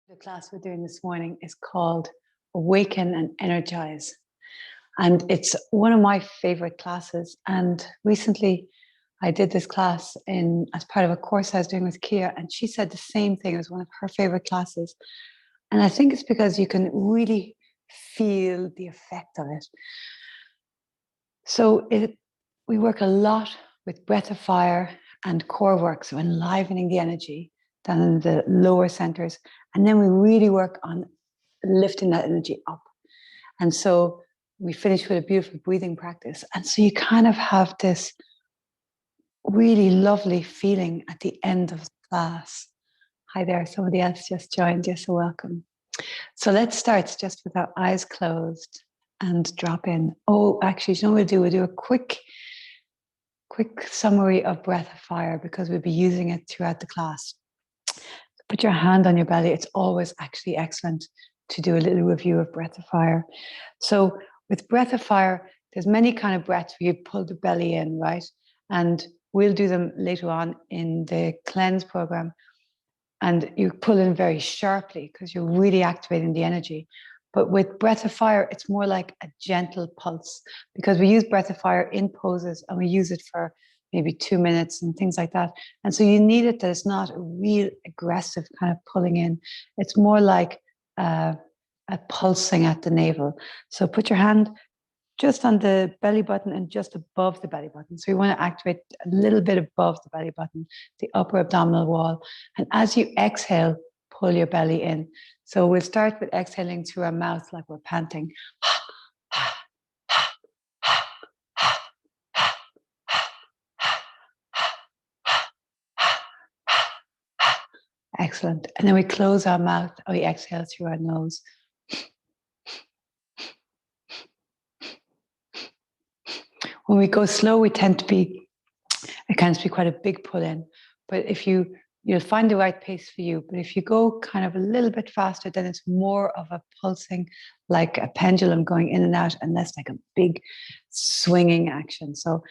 The class we're doing this morning is called Awaken and Energize. And it's one of my favorite classes. And recently I did this class as part of a course I was doing with Kia, and she said the same thing. It was one of her favorite classes. And I think it's because you can really feel the effect of it. So we work a lot with breath of fire and core work, so enlivening the energy down in the lower centers. And then we really work on lifting that energy up. And so we finish with a beautiful breathing practice. And so you kind of have this really lovely feeling at the end of the class. Hi there, somebody else just joined. You're so welcome. So let's start just with our eyes closed and drop in. Oh, actually, you know what we'll do a quick summary of breath of fire, because we'll be using it throughout the class. Put your hand on your belly. It's always actually excellent to do a little review of breath of fire. So with breath of fire, there's many kind of breaths where you pull the belly in, right? And we'll do them later on in the cleanse program. And you pull in very sharply because you're really activating the energy. But with breath of fire, it's more like a gentle pulse, because we use breath of fire in poses and we use it for maybe 2 minutes and things like that. And so you need it that it's not a real aggressive kind of pulling in. It's more like a pulsing at the navel. So put your hand just on the belly button and just above the belly button. So you want to activate a little bit above the belly button, the upper abdominal wall. And as you exhale, pull your belly in. So we'll start with exhaling through our mouth like we're panting. Excellent. And then we close our mouth and we exhale through our nose. When we go slow, it can be quite a big pull in. But if you'll find the right pace for you. But if you go kind of a little bit faster, then it's more of a pulsing, like a pendulum going in and out, and less like a big swinging action. So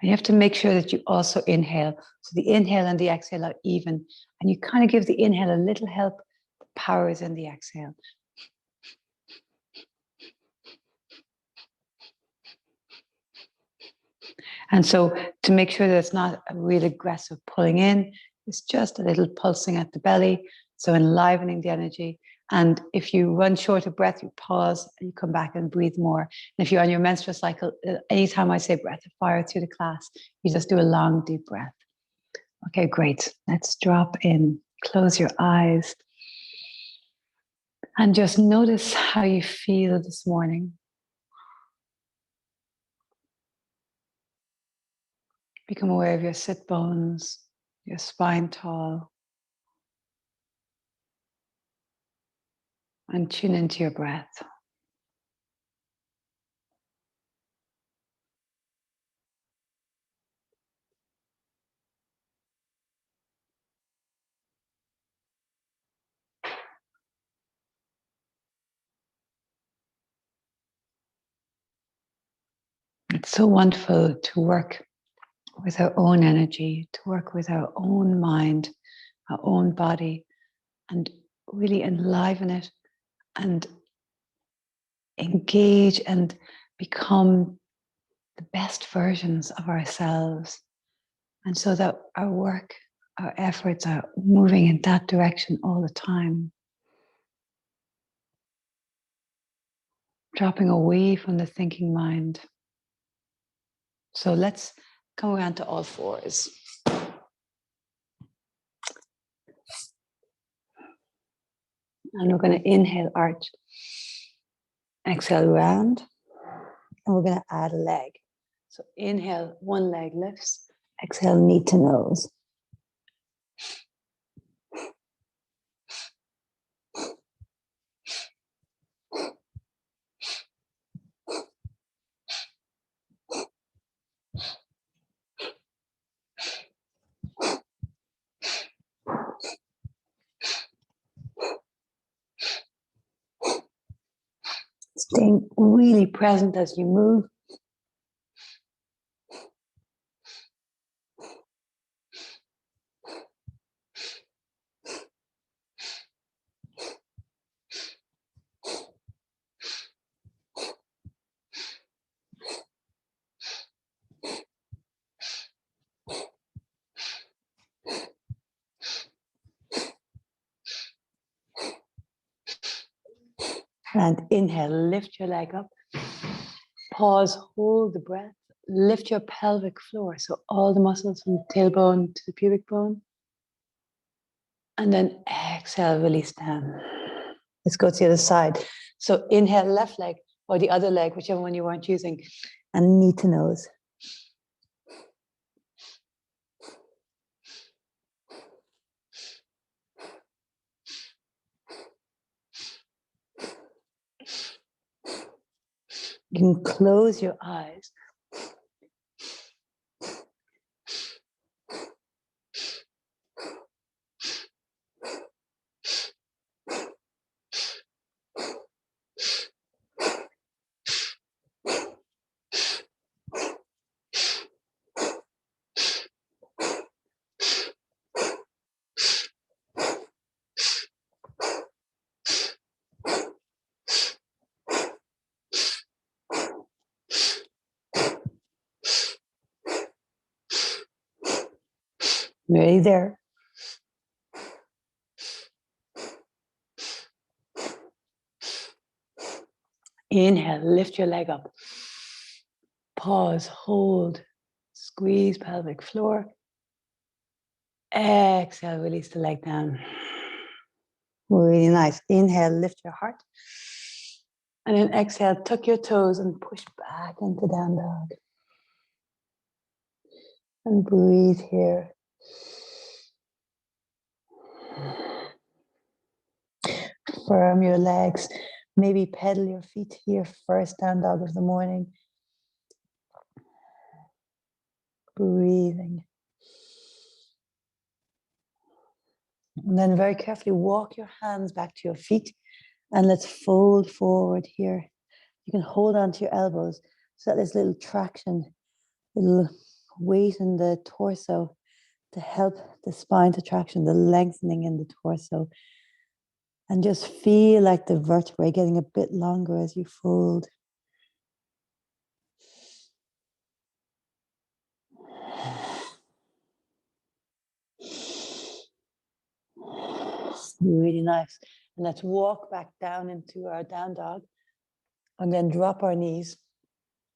you have to make sure that you also inhale. So the inhale and the exhale are even. And you kind of give the inhale a little help. The power is in the exhale. And so to make sure that it's not a real aggressive pulling in, it's just a little pulsing at the belly. So enlivening the energy. And if you run short of breath, you pause and you come back and breathe more. And if you're on your menstrual cycle, anytime I say breath of fire through the class, you just do a long, deep breath. Okay, great. Let's drop in. Close your eyes. And just notice how you feel this morning. Become aware of your sit bones, your spine tall. And tune into your breath. It's so wonderful to work with our own energy, to work with our own mind, our own body, and really enliven it and engage and become the best versions of ourselves. And so that our work, our efforts are moving in that direction all the time. Dropping away from the thinking mind. So let's come around to all fours. And we're going to inhale, arch. Exhale, round. And we're going to add a leg. So inhale, one leg lifts. Exhale, knee to nose. Staying really present as you move. And inhale, lift your leg up. Pause, hold the breath. Lift your pelvic floor. So all the muscles from the tailbone to the pubic bone. And then exhale, release down. Let's go to the other side. So inhale, left leg or the other leg, whichever one you weren't using. And knee to nose. You can close your eyes. Ready there. Inhale, lift your leg up. Pause, hold, squeeze pelvic floor. Exhale, release the leg down. Really nice. Inhale, lift your heart. And then exhale, tuck your toes and push back into down dog. And breathe here. Firm your legs. Maybe pedal your feet to your first down dog of the morning. Breathing. And then very carefully walk your hands back to your feet. And let's fold forward here. You can hold on to your elbows so that there's little traction, little weight in the torso to help the spine to traction, the lengthening in the torso. And just feel like the vertebrae getting a bit longer as you fold. Really nice. And let's walk back down into our down dog and then drop our knees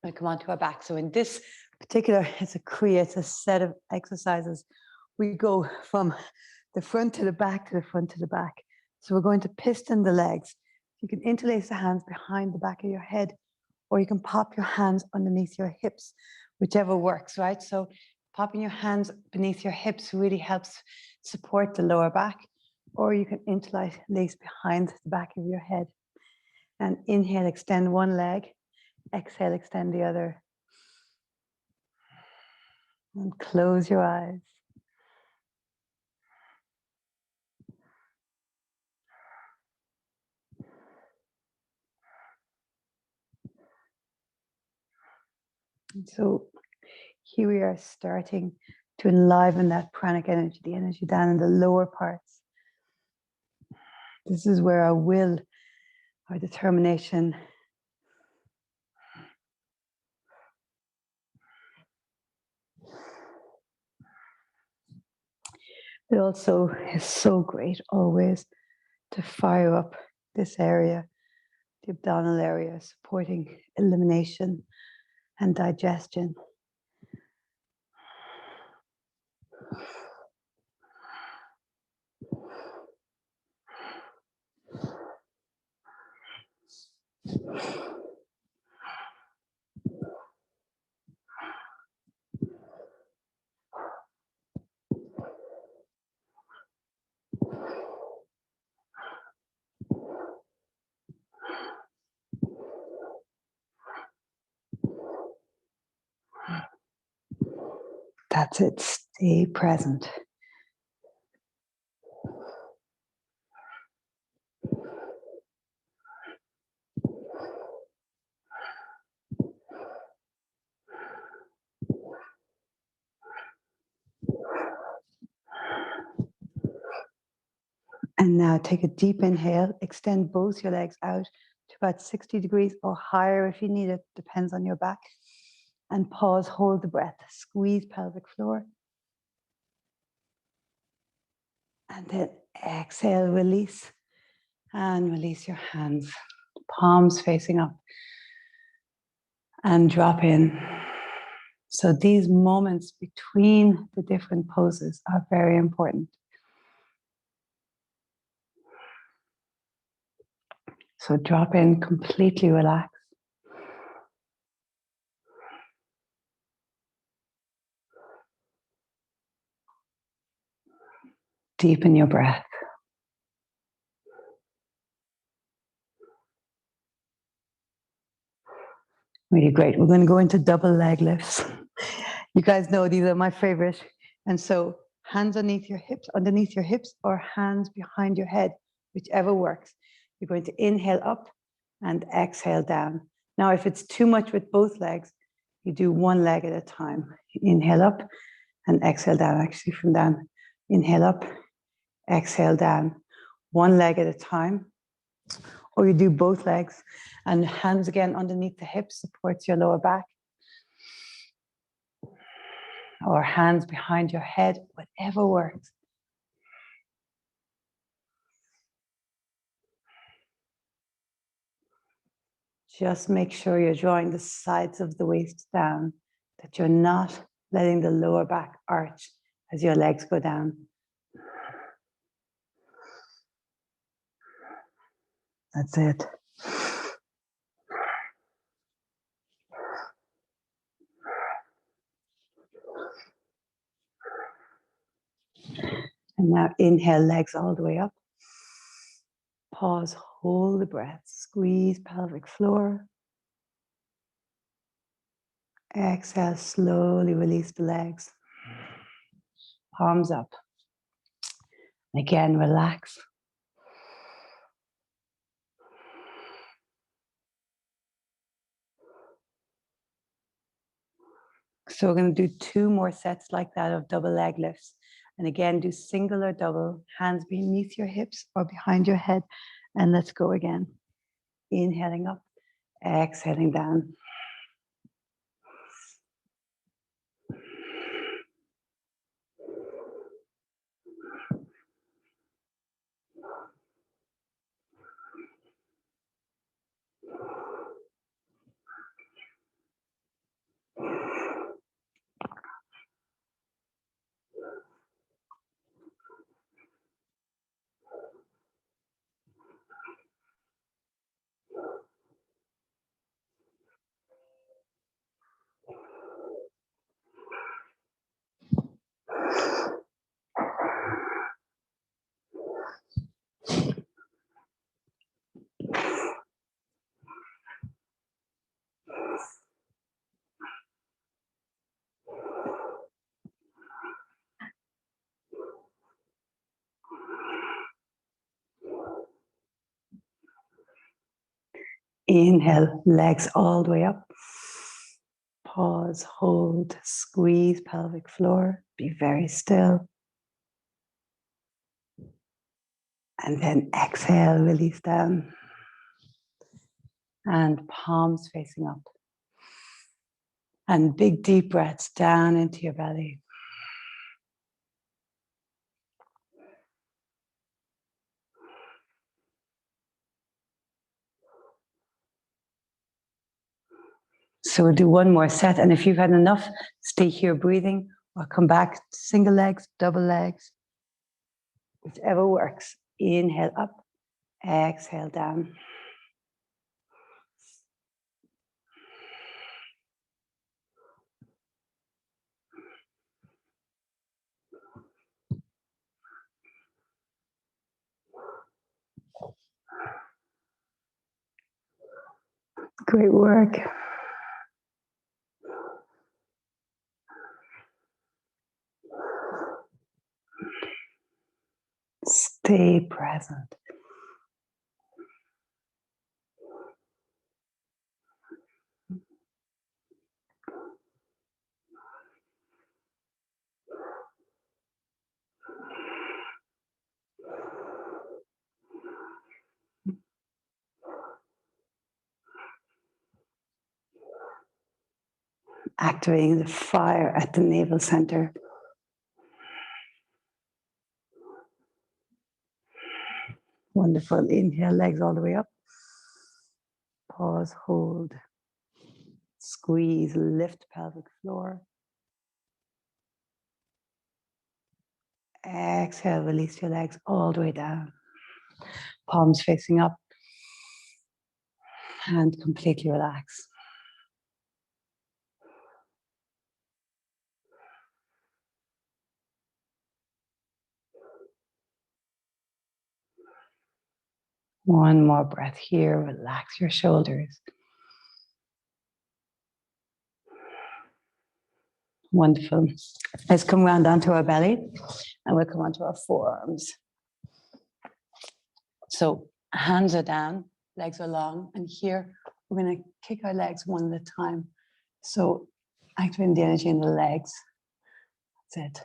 and come onto our back. So in this particular, it's a Kriya, it's a set of exercises. We go from the front to the back to the front to the back. So we're going to piston the legs. You can interlace the hands behind the back of your head, or you can pop your hands underneath your hips, whichever works, right? So popping your hands beneath your hips really helps support the lower back, or you can interlace behind the back of your head. And inhale, extend one leg. Exhale, extend the other. And close your eyes. And so here we are starting to enliven that pranic energy, the energy down in the lower parts. This is where our will, our determination, it also is so great always to fire up this area, the abdominal area, supporting elimination and digestion. That's it, stay present. And now take a deep inhale, extend both your legs out to about 60 degrees or higher if you need it, depends on your back. And pause, hold the breath, squeeze pelvic floor. And then exhale, release, and release your hands. palms facing up, and drop in. So these moments between the different poses are very important. So drop in, completely relax. Deepen your breath. Really great. We're going to go into double leg lifts. You guys know these are my favorite. And so hands underneath your hips or hands behind your head, whichever works. You're going to inhale up and exhale down. Now, if it's too much with both legs, you do one leg at a time. Inhale up and exhale down, actually from down. Inhale up, exhale down. One leg at a time. Or you do both legs and hands again underneath the hips supports your lower back. Or hands behind your head, whatever works. Just make sure you're drawing the sides of the waist down, that you're not letting the lower back arch as your legs go down. That's it. And now inhale, legs all the way up. Pause, hold the breath, squeeze pelvic floor. Exhale, slowly release the legs. Palms up. Again, relax. So we're going to do 2 more sets like that of double leg lifts. And again, do single or double, hands beneath your hips or behind your head. And let's go again. Inhaling up, exhaling down. Inhale, legs all the way up. Pause, hold, squeeze pelvic floor. Be very still. And then exhale, release down. And palms facing up. And big deep breaths down into your belly. So we'll do 1 more set. And if you've had enough, stay here breathing or come back, single legs, double legs, whichever works. Inhale up, exhale down. Great work. Stay present. Activating the fire at the navel center. Wonderful. Inhale, legs all the way up. Pause, hold. Squeeze, lift pelvic floor. Exhale, release your legs all the way down. Palms facing up. And completely relax. One more breath here. Relax your shoulders. Wonderful. Let's come round onto our belly and we'll come onto our forearms. So hands are down, legs are long, and here we're going to kick our legs one at a time. So activating the energy in the legs. That's it.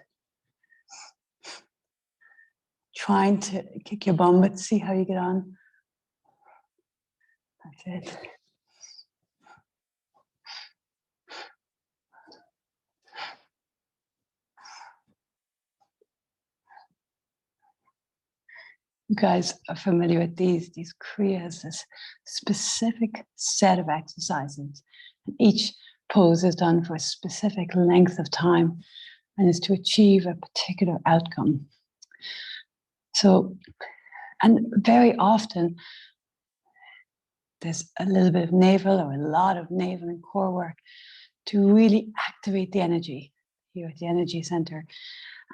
Trying to kick your bum, but see how you get on. That's it. You guys are familiar with these Kriyas, this specific set of exercises. And each pose is done for a specific length of time and is to achieve a particular outcome. So, and very often there's a little bit of navel or a lot of navel and core work to really activate the energy here at the energy center.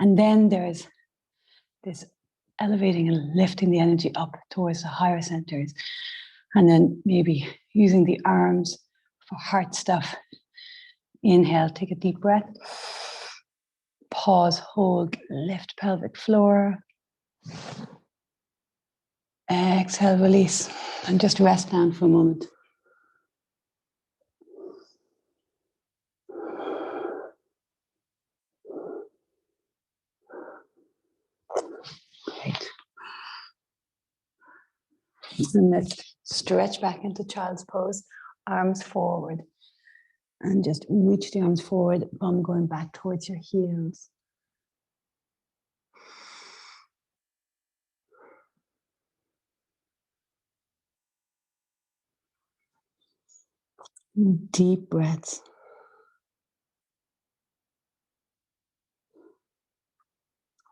And then there's this elevating and lifting the energy up towards the higher centers. And then maybe using the arms for heart stuff. Inhale, take a deep breath. Pause, hold, lift pelvic floor. Exhale, release. And just rest down for a moment. Great. And let's stretch back into child's pose. Arms forward. And just reach the arms forward, bum going back towards your heels. Deep breaths.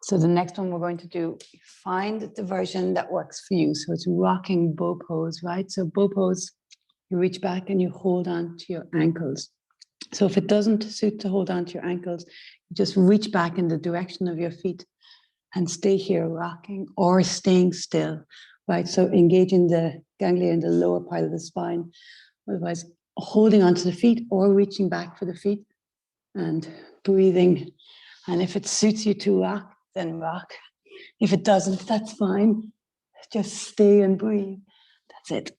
So the next one we're going to do, find the version that works for you. So it's rocking bow pose, right? So bow pose, you reach back and you hold on to your ankles. So if it doesn't suit to hold on to your ankles, you just reach back in the direction of your feet and stay here rocking or staying still, right? So engaging the ganglia in the lower part of the spine. Otherwise, holding onto the feet or reaching back for the feet and breathing. And if it suits you to rock, then rock. If it doesn't, that's fine. Just stay and breathe. That's it.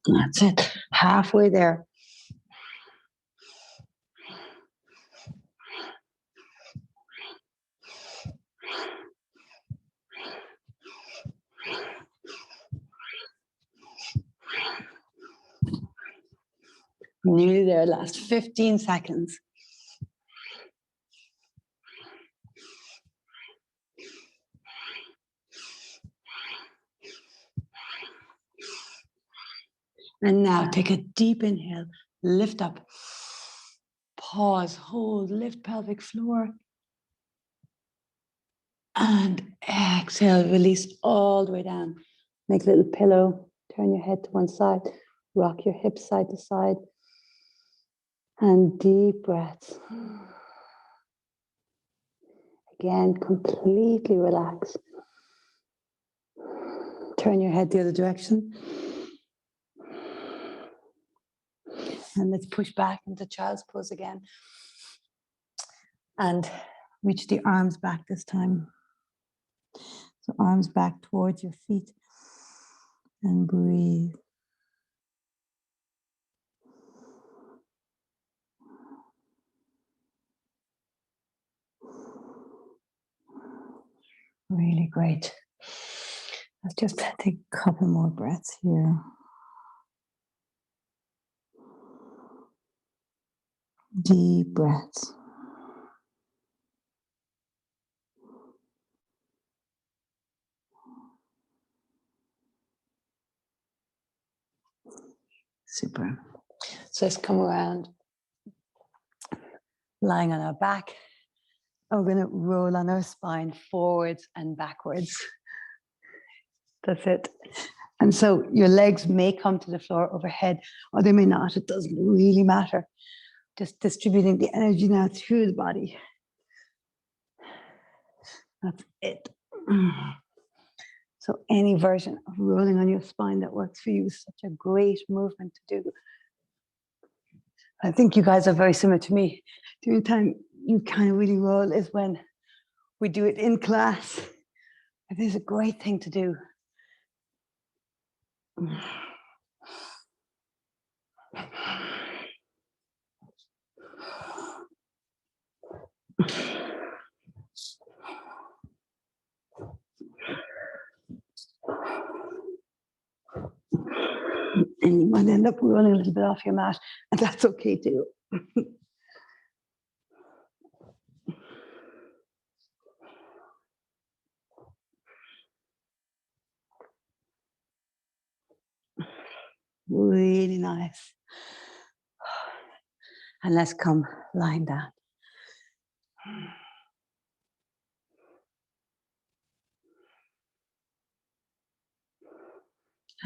That's it. Halfway there. Nearly there, last 15 seconds. And now take a deep inhale, lift up, pause, hold, lift pelvic floor. And exhale, release all the way down. Make a little pillow, turn your head to one side, rock your hips side to side. And deep breaths. Again, completely relax. Turn your head the other direction. And let's push back into child's pose again. And reach the arms back this time. So arms back towards your feet. And breathe. Really great. Let's just take a couple more breaths here. Deep breaths. Super. So let's come around, lying on our back. And we're going to roll on our spine forwards and backwards. That's it. And so your legs may come to the floor overhead, or they may not. It doesn't really matter. Just distributing the energy now through the body. That's it. So any version of rolling on your spine that works for you is such a great movement to do. I think you guys are very similar to me. The only time you kind of really roll is when we do it in class. It is a great thing to do. And you might end up rolling a little bit off your mat, and that's okay too. Really nice. And let's come lying down.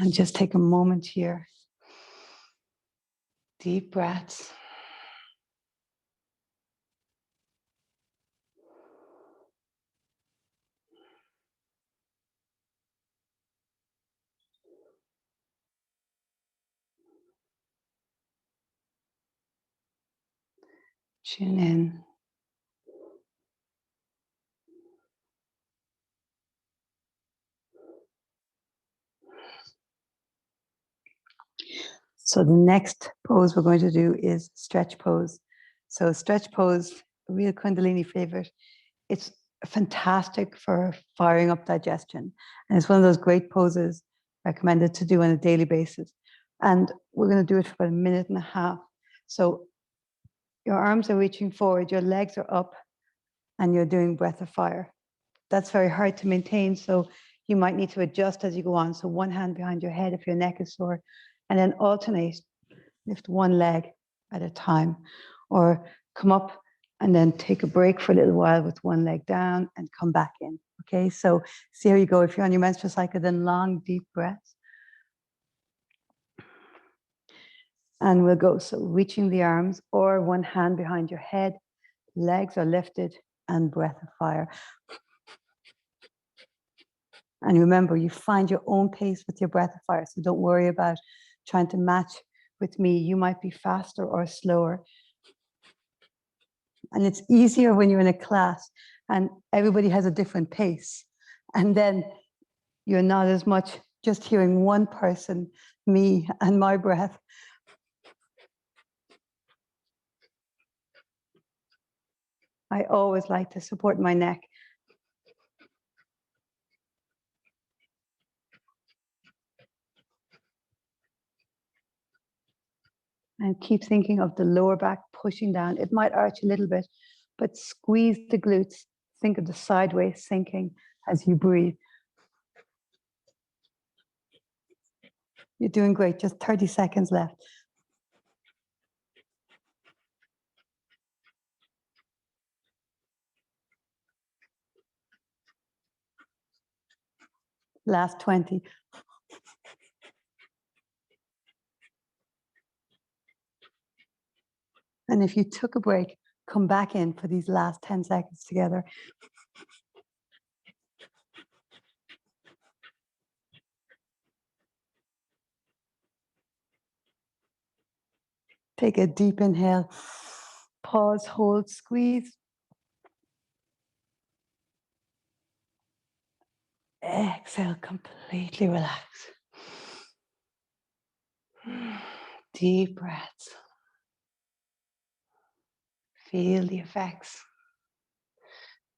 And just take a moment here. Deep breaths. Tune in. So the next pose we're going to do is stretch pose. So stretch pose, a real Kundalini favorite. It's fantastic for firing up digestion. And it's one of those great poses recommended to do on a daily basis. And we're going to do it for about a minute and a half. So your arms are reaching forward, your legs are up, and you're doing breath of fire. That's very hard to maintain. So you might need to adjust as you go on. So one hand behind your head if your neck is sore, and then alternate. Lift one leg at a time, or come up and then take a break for a little while with one leg down and come back in. Okay, so see how you go. If you're on your menstrual cycle, then long, deep breaths. And we'll go. So reaching the arms or one hand behind your head, legs are lifted, and breath of fire. And remember, you find your own pace with your breath of fire. So don't worry about trying to match with me. You might be faster or slower. And it's easier when you're in a class and everybody has a different pace. And then you're not as much just hearing one person, me and my breath. I always like to support my neck. And keep thinking of the lower back pushing down. It might arch a little bit, but squeeze the glutes. Think of the sideways sinking as you breathe. You're doing great. Just 30 seconds left. Last 20. And if you took a break, come back in for these last 10 seconds together. Take a deep inhale. Pause, hold, squeeze. Exhale, completely relax. Deep breaths. Feel the effects.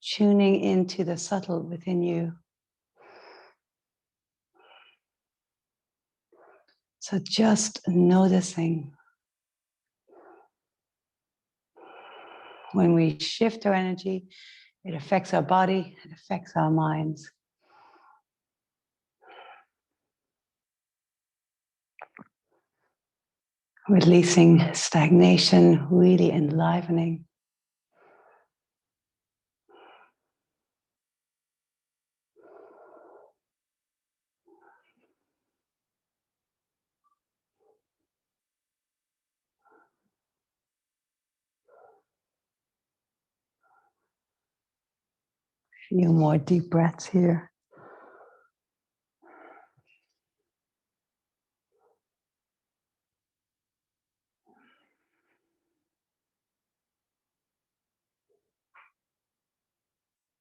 Tuning into the subtle within you. So just noticing when we shift our energy, it affects our body, it affects our minds. Releasing stagnation, really enlivening. A few more deep breaths here.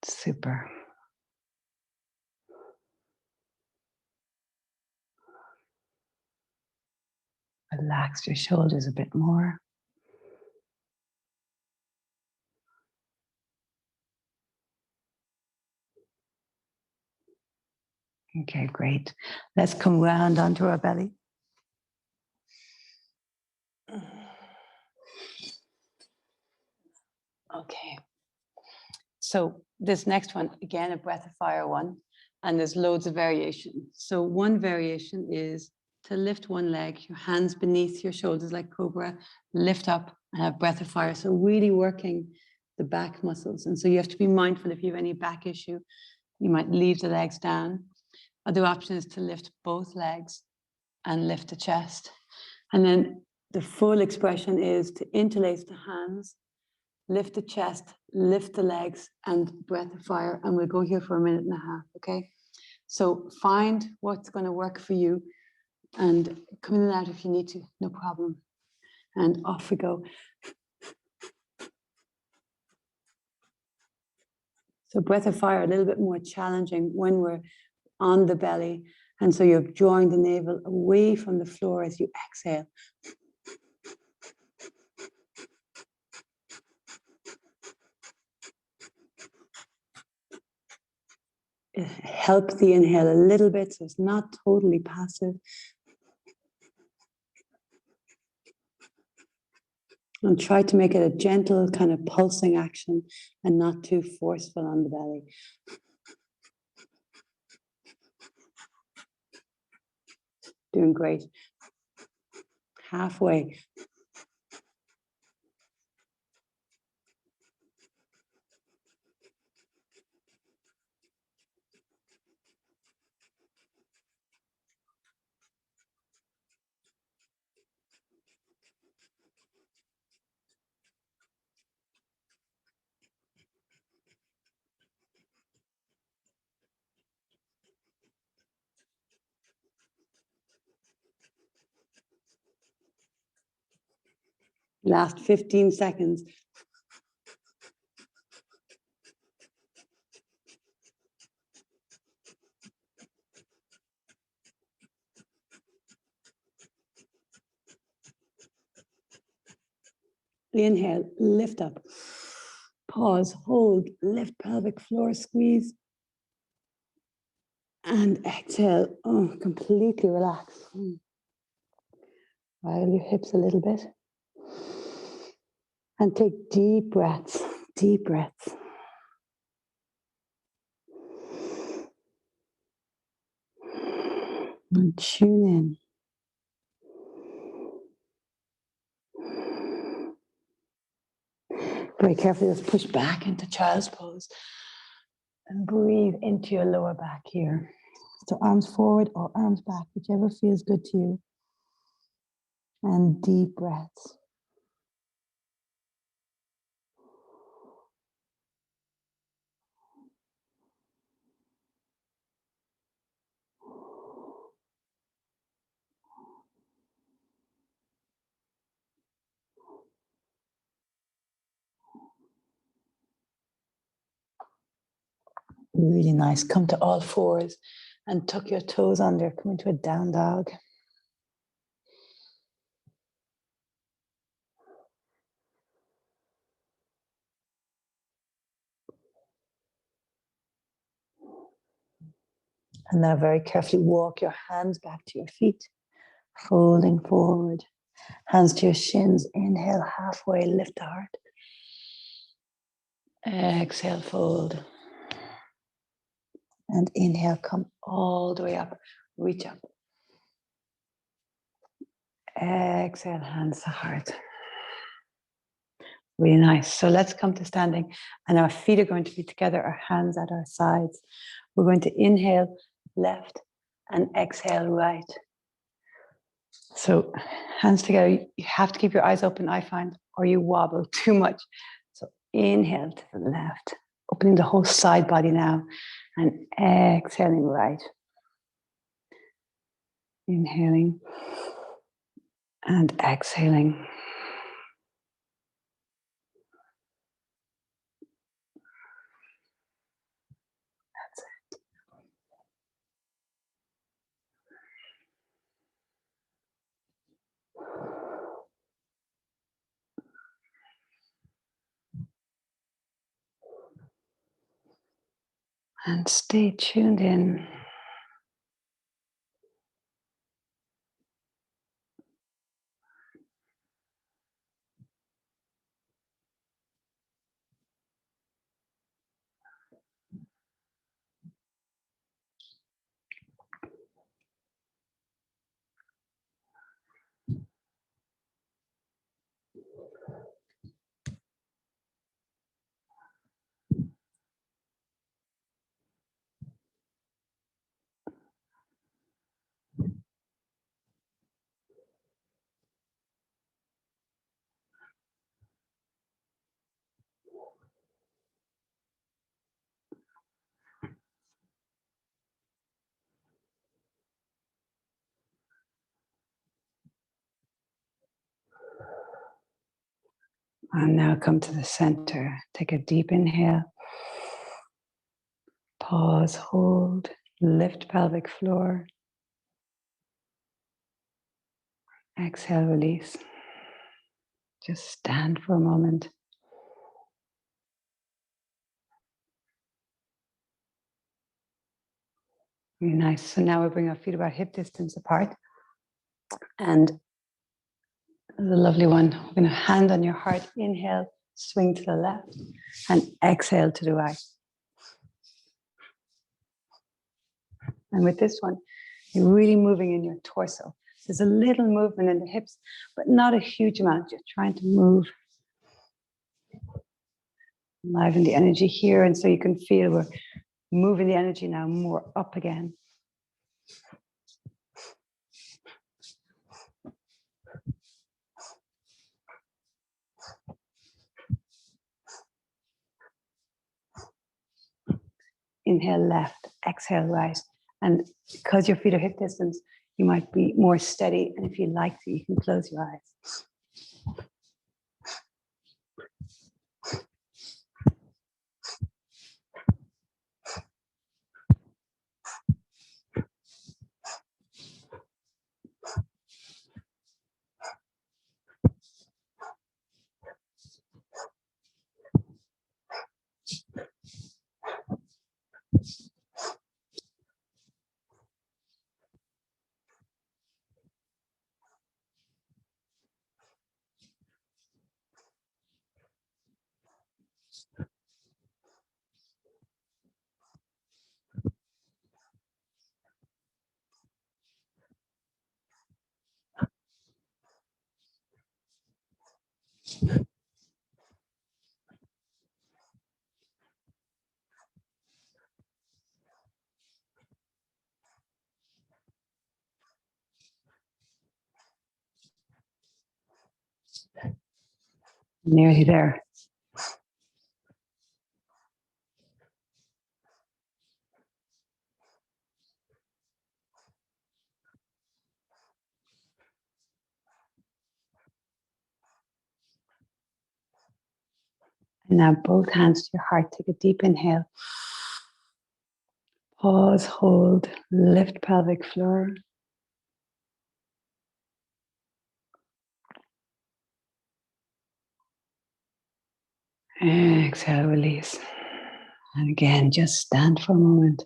Super. Relax your shoulders a bit more. Okay, great. Let's come round onto our belly. Okay. So this next one, again, a breath of fire one, and there's loads of variation. So one variation is to lift one leg, your hands beneath your shoulders like cobra, lift up and have breath of fire. So really working the back muscles. And so you have to be mindful if you have any back issue, you might leave the legs down. Other option is to lift both legs and lift the chest. And then the full expression is to interlace the hands, lift the chest, lift the legs, and breath of fire. And we'll go here for a minute and a half, okay? So find what's going to work for you and come in and out if you need to, no problem. And off we go. So breath of fire, a little bit more challenging when we're on the belly. And so you're drawing the navel away from the floor as you exhale. Help the inhale a little bit so it's not totally passive. And try to make it a gentle kind of pulsing action and not too forceful on the belly. Doing great. Halfway. Last 15 seconds. Inhale, lift up. Pause, hold, lift pelvic floor, squeeze. And exhale, completely relax. Waggle your hips a little bit. And take deep breaths, deep breaths. And tune in. Very carefully, just push back into child's pose. And breathe into your lower back here. So arms forward or arms back, whichever feels good to you. And deep breaths. Really nice. Come to all fours and tuck your toes under. Come into a down dog. And now very carefully walk your hands back to your feet. Folding forward. Hands to your shins. Inhale, halfway, lift the heart. Exhale, fold. And inhale, come all the way up. Reach up. Exhale, hands to heart. Really nice. So let's come to standing, and our feet are going to be together, our hands at our sides. We're going to inhale left and exhale right. So hands together. You have to keep your eyes open, I find, or you wobble too much. So inhale to the left, opening the whole side body now, and exhaling right. Inhaling and exhaling. That's it. And stay tuned in. And now come to the center. Take a deep inhale. Pause, hold, lift pelvic floor. Exhale, release. Just stand for a moment. Really nice. So now we bring our feet about hip distance apart. And the lovely one, we're going to hand on your heart. Inhale, swing to the left, and exhale to the right. And with this one, you're really moving in your torso. There's a little movement in the hips, but not a huge amount. Just trying to move. Liven the energy here. And so you can feel we're moving the energy now more up again. Inhale left, exhale right. And because your feet are hip distance, you might be more steady. And if you like to, you can close your eyes. Nearly there. And now both hands to your heart. Take a deep inhale. Pause, hold, lift pelvic floor. Exhale, release. And again, just stand for a moment.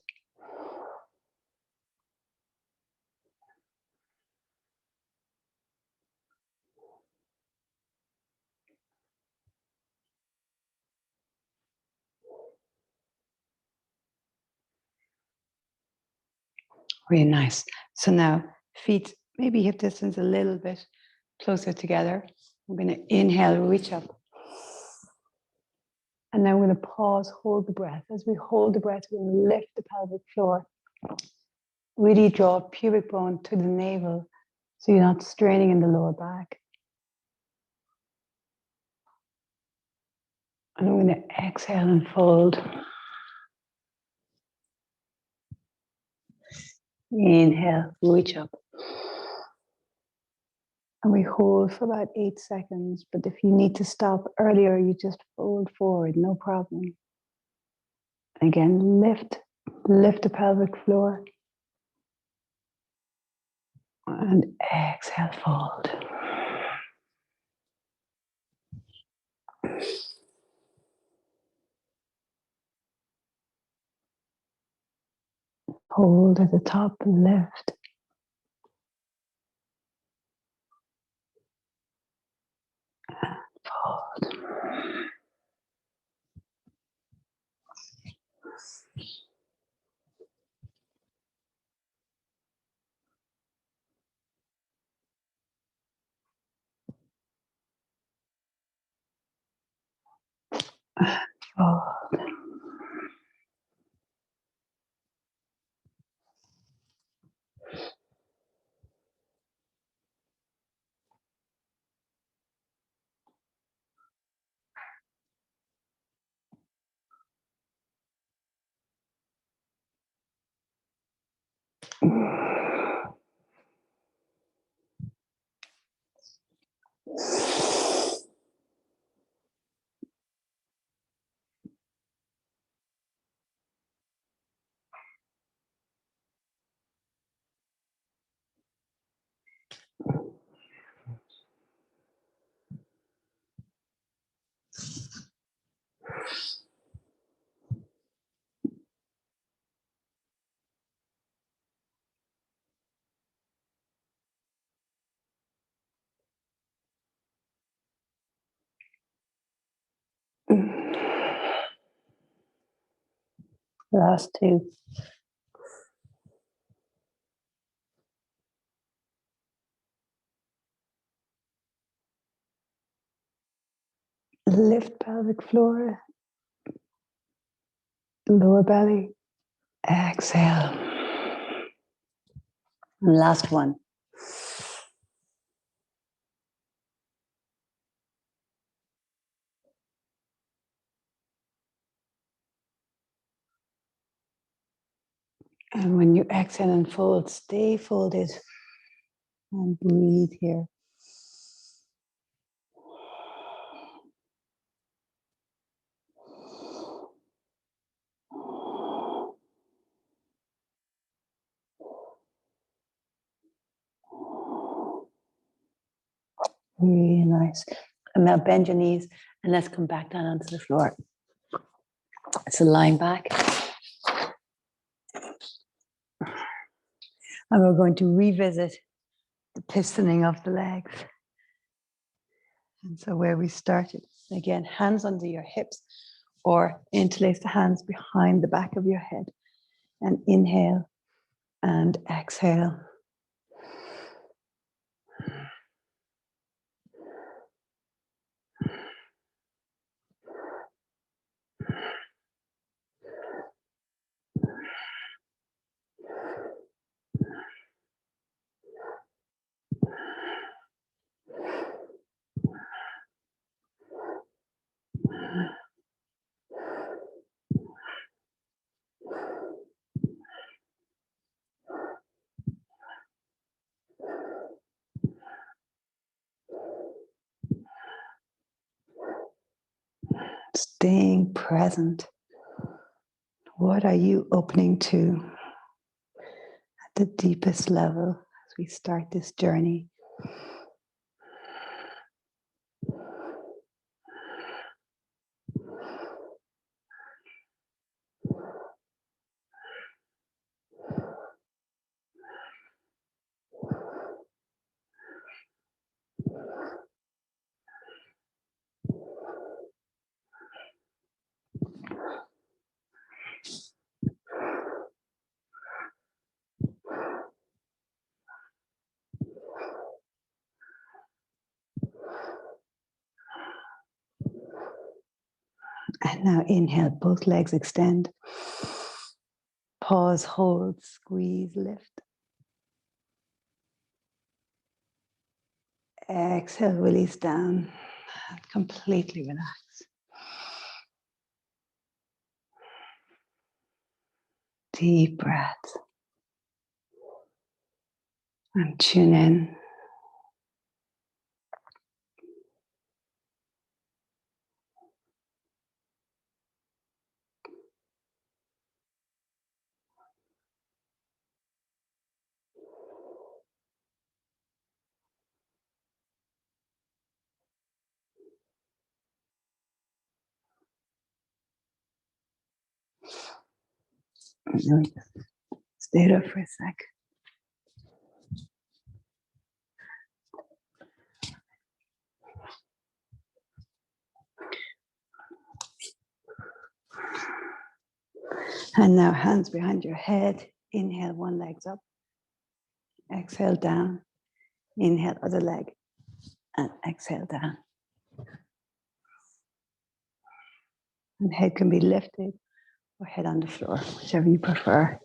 Really nice. So now feet maybe hip distance a little bit closer together. I'm going to inhale, reach up. And then we're going to pause, hold the breath. As we hold the breath, we're going to lift the pelvic floor. Really draw pubic bone to the navel so you're not straining in the lower back. And I'm going to exhale and fold. Inhale, reach up. And we hold for about 8 seconds. But if you need to stop earlier, you just fold forward, no problem. Again, lift the pelvic floor. And exhale, fold. Hold at the top, lift. Fold. Fold. Last two. Lift pelvic floor, lower belly. Exhale. And last one. And when you exhale and fold, stay folded and breathe here. Really nice. And now bend your knees and let's come back down onto the floor. So lying back. And we're going to revisit the pistoning of the legs. And so where we started, again, hands under your hips or interlace the hands behind the back of your head. And inhale and exhale. Staying present. What are you opening to at the deepest level as we start this journey? And now inhale, both legs extend. Pause, hold, squeeze, lift. Exhale, release down. Completely relax. Deep breath. And tune in. Stay there for a sec. And now hands behind your head. Inhale, one leg's up. Exhale, down. Inhale, other leg. And exhale, down. And head can be lifted or head on the floor, whichever you prefer.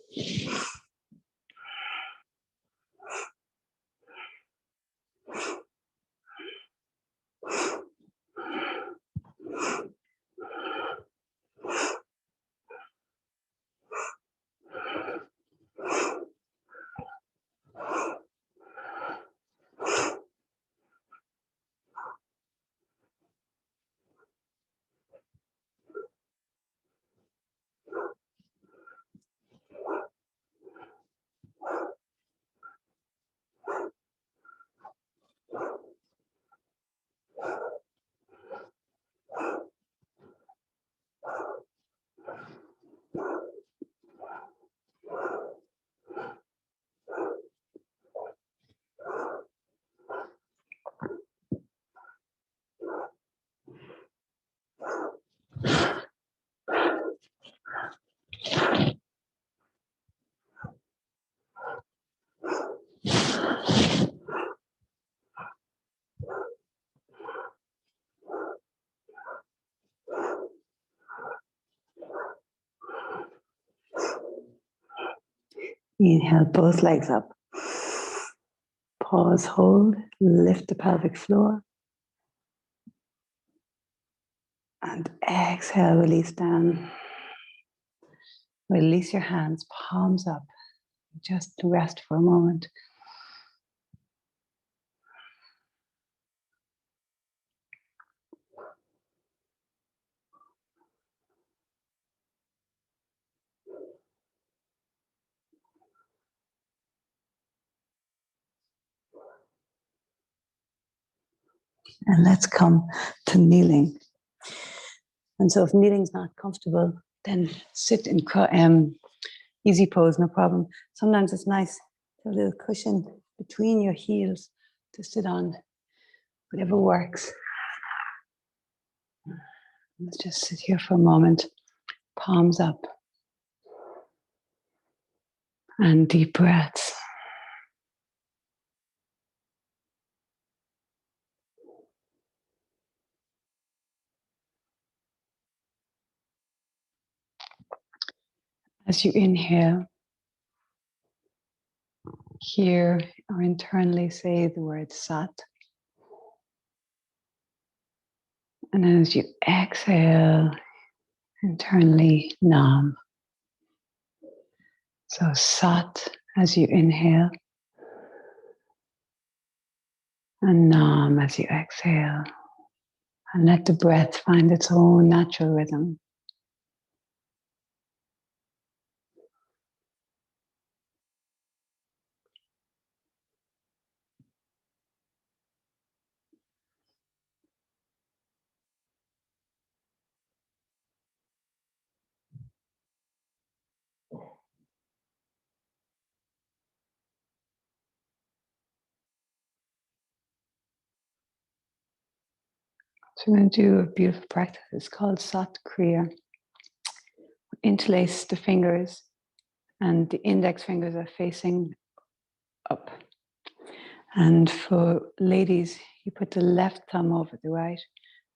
Inhale, both legs up. Pause, hold, lift the pelvic floor. And exhale, release down. Release your hands, palms up. Just to rest for a moment. And let's come to kneeling. And so if kneeling's not comfortable, then sit in easy pose, no problem. Sometimes it's nice to have a little cushion between your heels to sit on, whatever works. Let's just sit here for a moment, palms up. And deep breaths. As you inhale, hear or internally say the word Sat. And as you exhale, internally Nam. So Sat as you inhale, and Nam as you exhale. And let the breath find its own natural rhythm. So we're going to do a beautiful practice. It's called Sat Kriya. Interlace the fingers, and the index fingers are facing up. And for ladies, you put the left thumb over the right,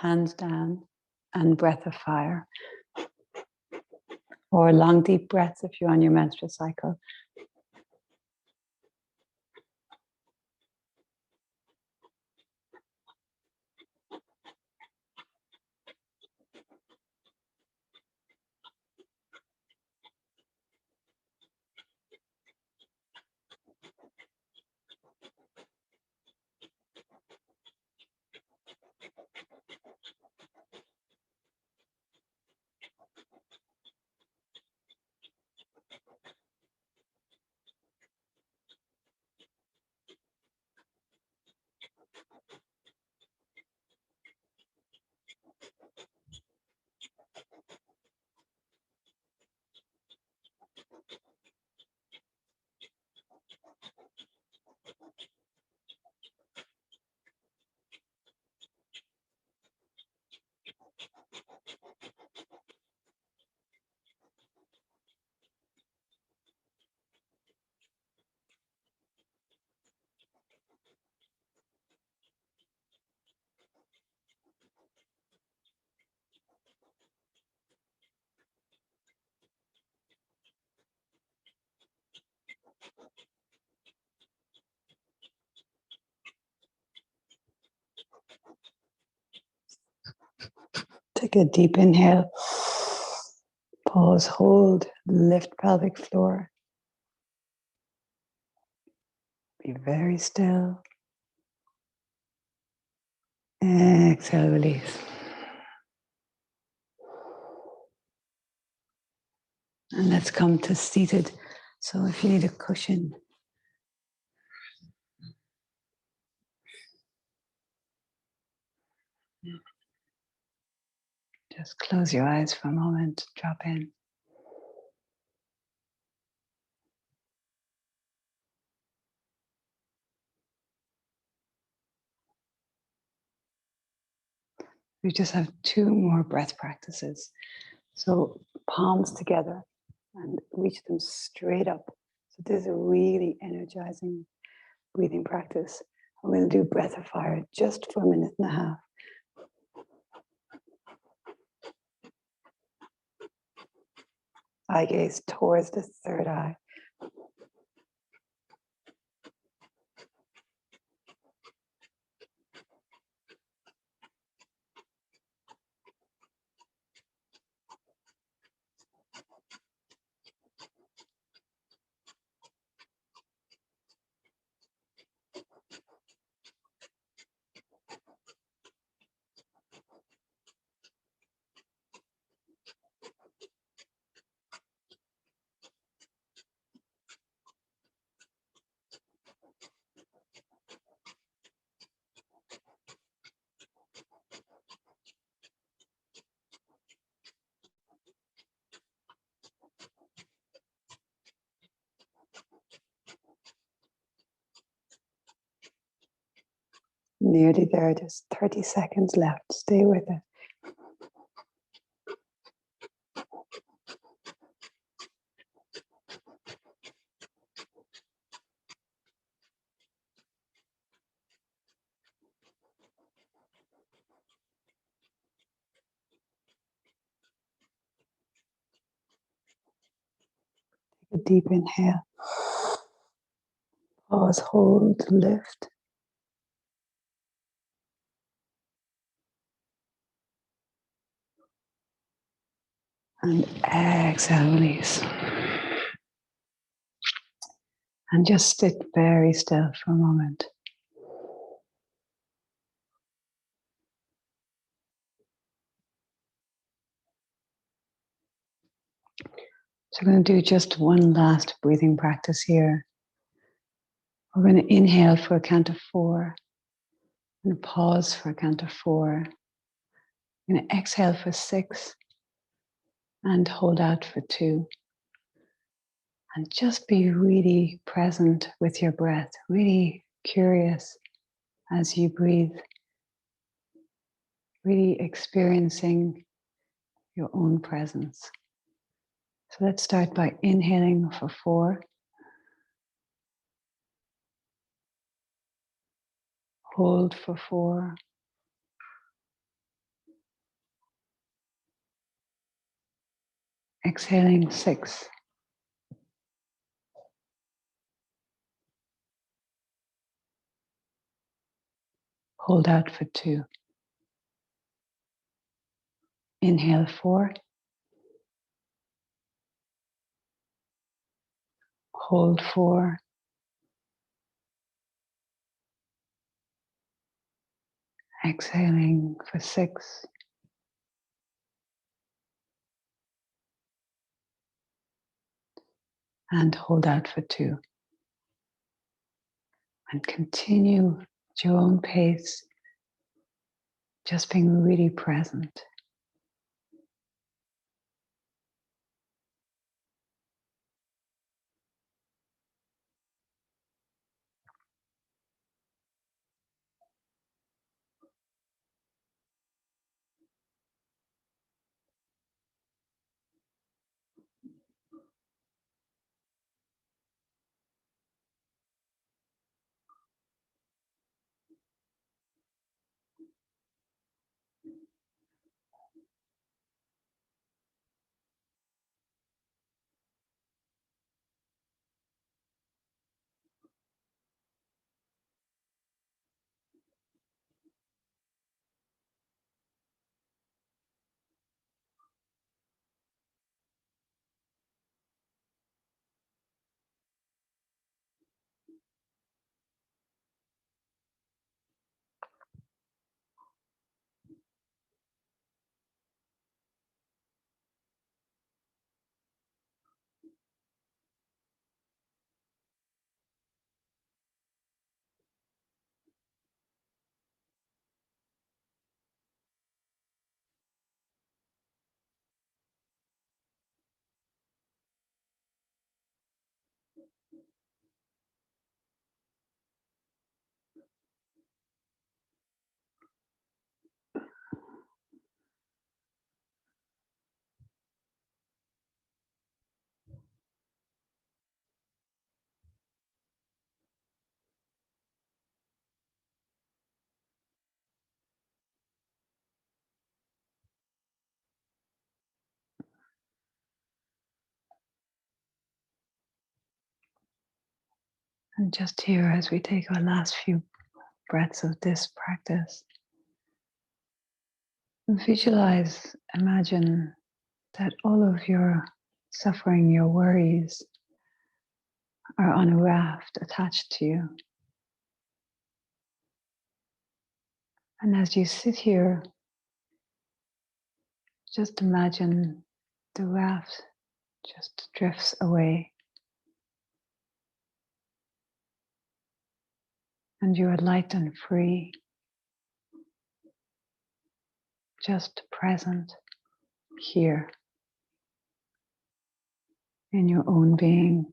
hands down, and breath of fire. Or long deep breaths if you're on your menstrual cycle. Take a deep inhale. Pause, hold, lift pelvic floor. Be very still. Exhale, release. And let's come to seated. So if you need a cushion, just close your eyes for a moment, drop in. We just have 2 more breath practices. So palms together and reach them straight up. So this is a really energizing breathing practice. I'm going to do breath of fire just for 1.5 minutes. Eye gaze towards the third eye. Nearly there, just 30 seconds left. Stay with it. Take a deep inhale. Pause, hold, lift. And exhale, release. And just sit very still for a moment. So we're going to do just one last breathing practice here. We're going to inhale for a count of 4 and pause for a count of 4. We're going to exhale for 6 and hold out for 2. And just be really present with your breath, really curious as you breathe, really experiencing your own presence. So let's start by inhaling for 4. Hold for 4. Exhaling 6. Hold out for 2. Inhale 4. Hold 4. Exhaling for 6. And hold out for 2. And continue at your own pace, just being really present. And just here, as we take our last few breaths of this practice, visualize, imagine that all of your suffering, your worries are on a raft attached to you. And as you sit here, just imagine the raft just drifts away. And you are light and free, just present here in your own being.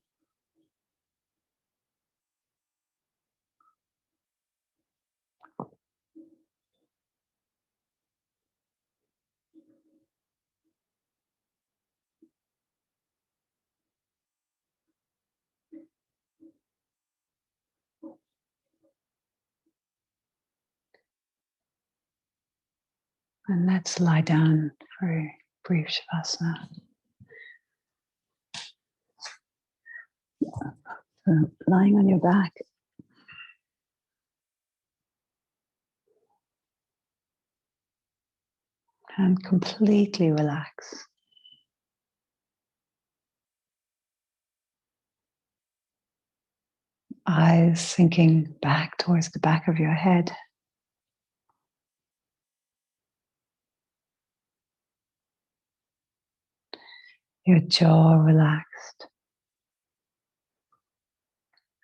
And let's lie down for a brief Shavasana. So lying on your back, and completely relax. Eyes sinking back towards the back of your head. Your jaw relaxed.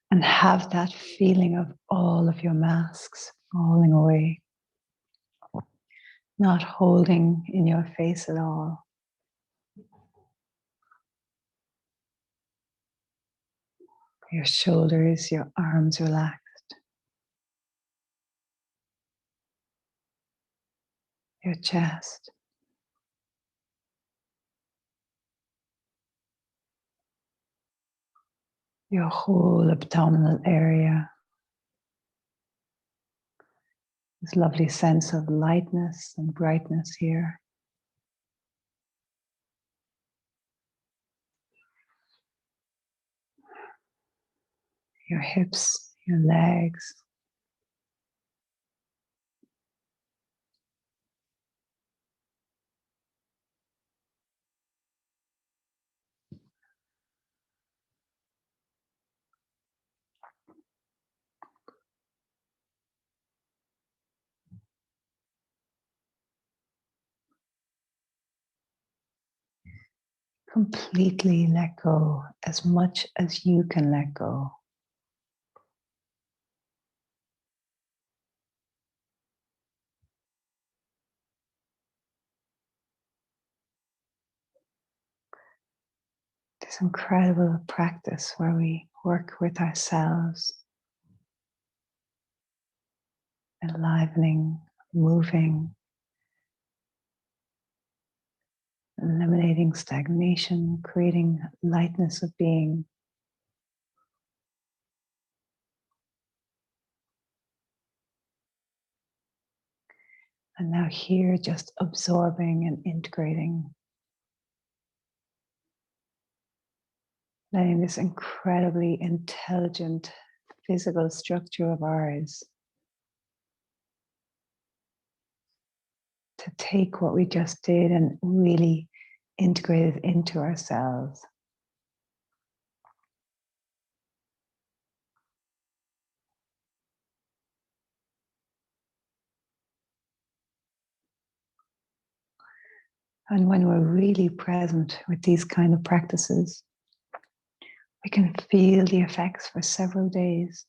And have that feeling of all of your masks falling away. Not holding in your face at all. Your shoulders, your arms relaxed. Your chest. Your whole abdominal area. This lovely sense of lightness and brightness here. your hips, your legs. Completely let go as much as you can let go. This incredible practice where we work with ourselves, enlivening, moving, eliminating stagnation, creating lightness of being. And now here, just absorbing and integrating, letting this incredibly intelligent physical structure of ours to take what we just did and really integrate it into ourselves. And when we're really present with these kind of practices, we can feel the effects for several days.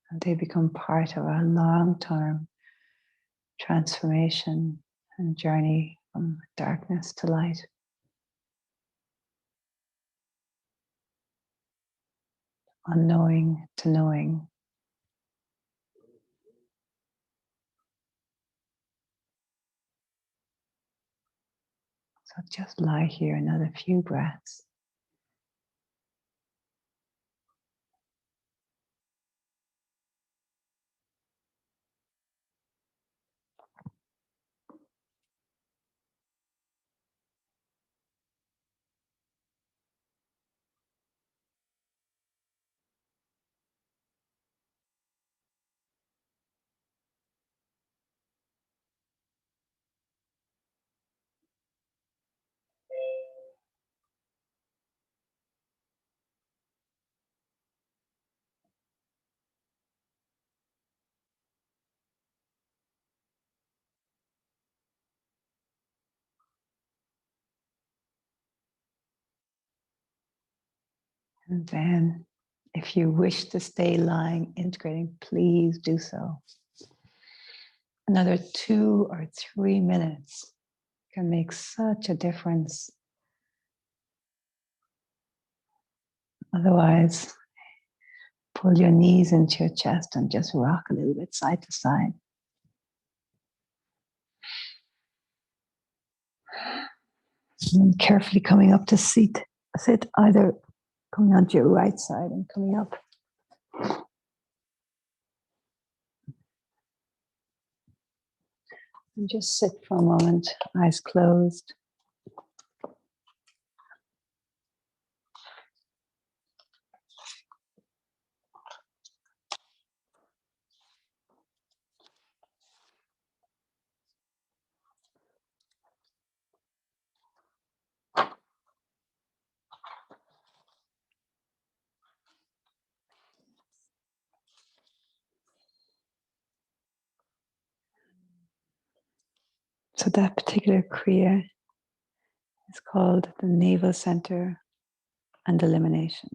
And they become part of our long-term transformation and journey from darkness to light. Unknowing to knowing. So just lie here another few breaths. And then, if you wish to stay lying, integrating, please do so. Another 2 or 3 minutes can make such a difference. Otherwise, pull your knees into your chest and just rock a little bit side to side. And carefully coming up to sit either coming onto your right side and coming up. And just sit for a moment, eyes closed. So that particular Kriya is called the navel center and elimination.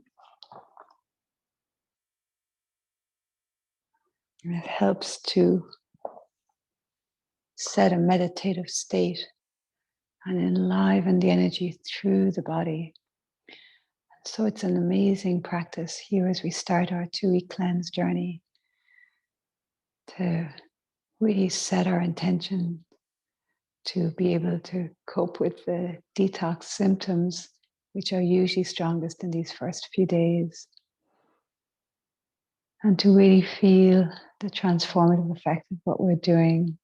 And it helps to set a meditative state and enliven the energy through the body. So it's an amazing practice here as we start our 2-week cleanse journey to really set our intention to be able to cope with the detox symptoms, which are usually strongest in these first few days. and to really feel the transformative effect of what we're doing.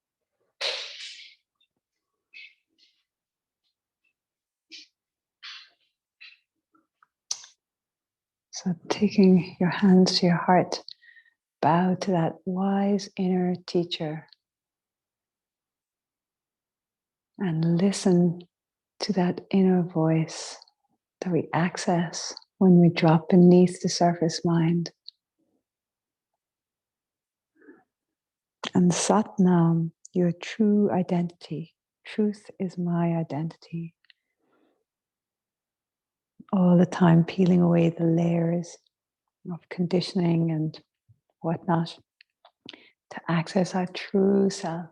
So taking your hands to your heart, bow to that wise inner teacher and listen to that inner voice that we access when we drop beneath the surface mind. And Sat Nam, your true identity. Truth is my identity. All the time peeling away the layers of conditioning and whatnot to access our true self.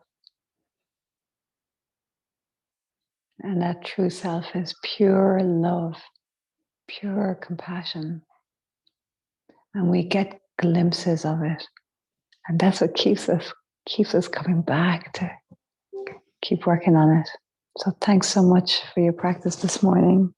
And that true self is pure love, pure compassion. And we get glimpses of it. And that's what keeps us coming back to keep working on it. So thanks so much for your practice this morning.